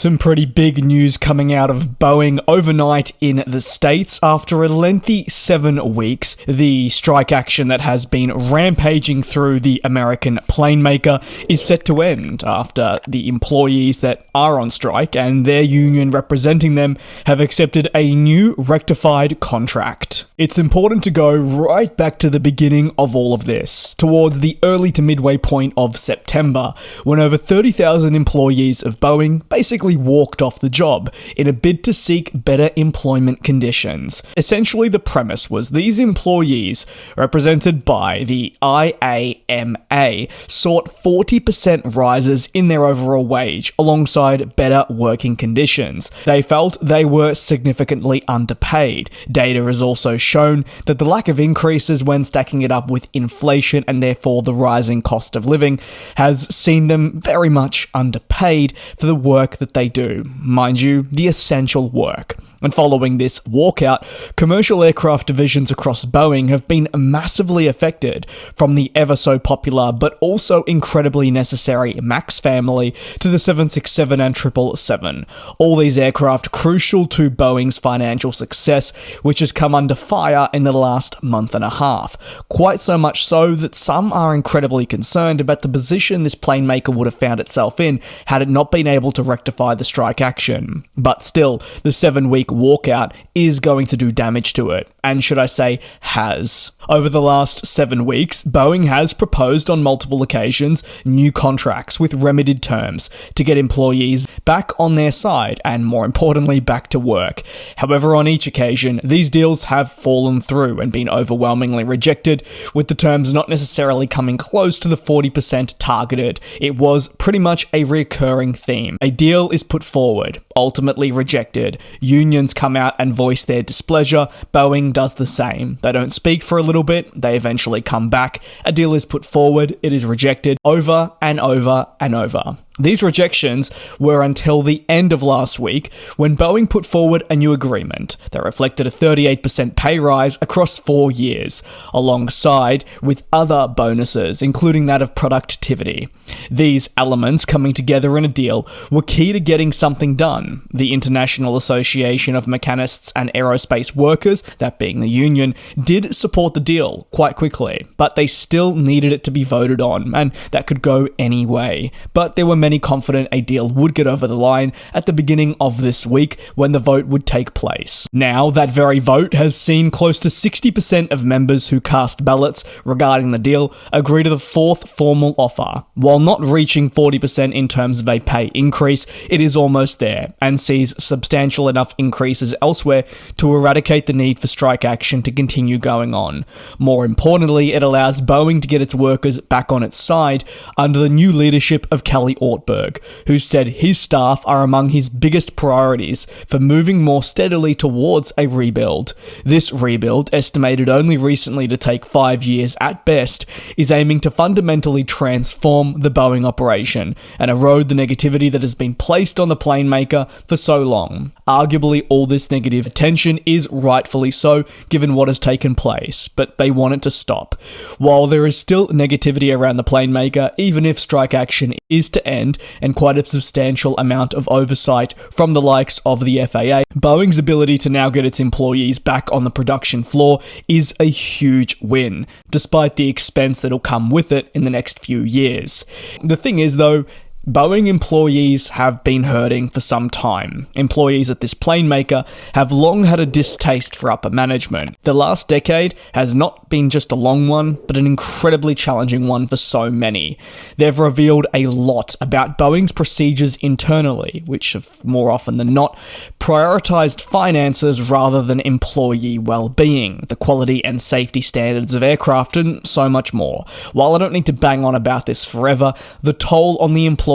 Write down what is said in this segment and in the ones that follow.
Some pretty big news coming out of Boeing overnight in the States. After a lengthy 7 weeks, the strike action that has been rampaging through the American plane maker is set to end after the employees that are on strike and their union representing them have accepted a new rectified contract. It's important to go right back to the beginning of all of this, towards the early to midway point of September, when over 30,000 employees of Boeing basically walked off the job in a bid to seek better employment conditions. Essentially, the premise was these employees, represented by the IAMA, sought 40% rises in their overall wage alongside better working conditions. They felt they were significantly underpaid. Data has also shown that the lack of increases when stacking it up with inflation and therefore the rising cost of living has seen them very much underpaid for the work that they do. Mind you, the essential work. And following this walkout, commercial aircraft divisions across Boeing have been massively affected, from the ever so popular but also incredibly necessary MAX family to the 767 and 777. All these aircraft crucial to Boeing's financial success, which has come under fire in the last month and a half. Quite so much so that some are incredibly concerned about the position this plane maker would have found itself in had it not been able to rectify the strike action. But still, the 7-week walkout is going to do damage to it, and should I say, has. Over the last 7 weeks, Boeing has proposed on multiple occasions new contracts with remedied terms to get employees back on their side and, more importantly, back to work. However, on each occasion, these deals have fallen through and been overwhelmingly rejected, with the terms not necessarily coming close to the 40% targeted. It was pretty much a recurring theme. A deal is put forward, ultimately rejected. Unions come out and voice their displeasure. Boeing does the same. They don't speak for a little bit, they eventually come back. A deal is put forward, it is rejected over and over and over. These rejections were until the end of last week, when Boeing put forward a new agreement that reflected a 38% pay rise across 4 years, alongside with other bonuses, including that of productivity. These elements coming together in a deal were key to getting something done. The International Association of Mechanists and Aerospace Workers, that being the union, did support the deal quite quickly, but they still needed it to be voted on, and that could go any way. But there were many confident a deal would get over the line at the beginning of this week when the vote would take place. Now, that very vote has seen close to 60% of members who cast ballots regarding the deal agree to the fourth formal offer. While not reaching 40% in terms of a pay increase, it is almost there and sees substantial enough increases elsewhere to eradicate the need for strike action to continue going on. More importantly, it allows Boeing to get its workers back on its side under the new leadership of Kelly Ortberg, who said his staff are among his biggest priorities for moving more steadily towards a rebuild. This rebuild, estimated only recently to take 5 years at best, is aiming to fundamentally transform the Boeing operation and erode the negativity that has been placed on the plane maker for so long. Arguably, all this negative attention is rightfully so, given what has taken place, but they want it to stop. While there is still negativity around the plane maker, even if strike action is to end, and quite a substantial amount of oversight from the likes of the FAA, Boeing's ability to now get its employees back on the production floor is a huge win, despite the expense that'll come with it in the next few years. The thing is, though, Boeing employees have been hurting for some time. Employees at this plane maker have long had a distaste for upper management. The last decade has not been just a long one, but an incredibly challenging one for so many. They've revealed a lot about Boeing's procedures internally, which have more often than not prioritized finances rather than employee well-being, the quality and safety standards of aircraft, and so much more. While I don't need to bang on about this forever, the toll on the employees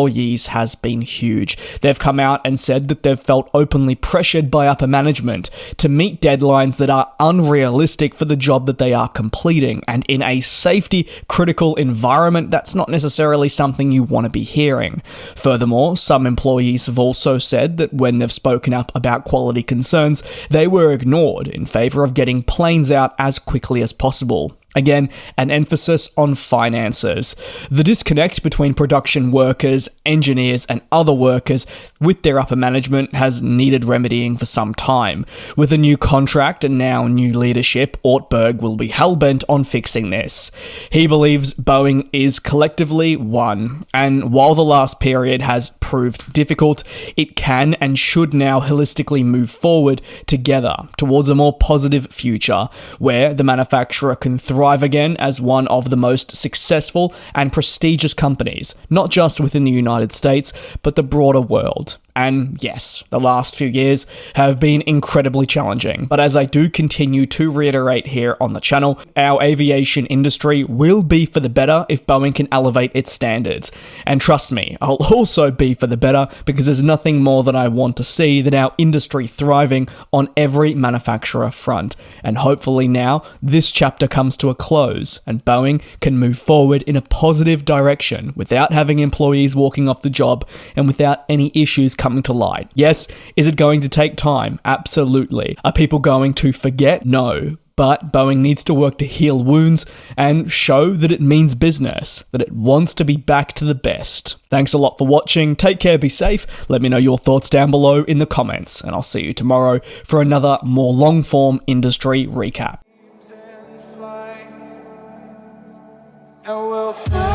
has been huge. They've come out and said that they've felt openly pressured by upper management to meet deadlines that are unrealistic for the job that they are completing, and in a safety-critical environment, that's not necessarily something you want to be hearing. Furthermore, some employees have also said that when they've spoken up about quality concerns, they were ignored in favour of getting planes out as quickly as possible. Again, an emphasis on finances. The disconnect between production workers, engineers, and other workers with their upper management has needed remedying for some time. With a new contract and now new leadership, Ortberg will be hell-bent on fixing this. He believes Boeing is collectively won, and while the last period has proved difficult, it can and should now holistically move forward together towards a more positive future, where the manufacturer can thrive again as one of the most successful and prestigious companies, not just within the United States, but the broader world. And yes, the last few years have been incredibly challenging, but as I do continue to reiterate here on the channel, our aviation industry will be for the better if Boeing can elevate its standards. And trust me, I'll also be for the better because there's nothing more that I want to see than our industry thriving on every manufacturer front. And hopefully now, this chapter comes to a close and Boeing can move forward in a positive direction without having employees walking off the job and without any issues coming to light. Yes, is it going to take time? Absolutely. Are people going to forget? No. But Boeing needs to work to heal wounds and show that it means business, that it wants to be back to the best. Thanks a lot for watching. Take care, be safe. Let me know your thoughts down below in the comments, and I'll see you tomorrow for another more long-form industry recap. And we'll fly.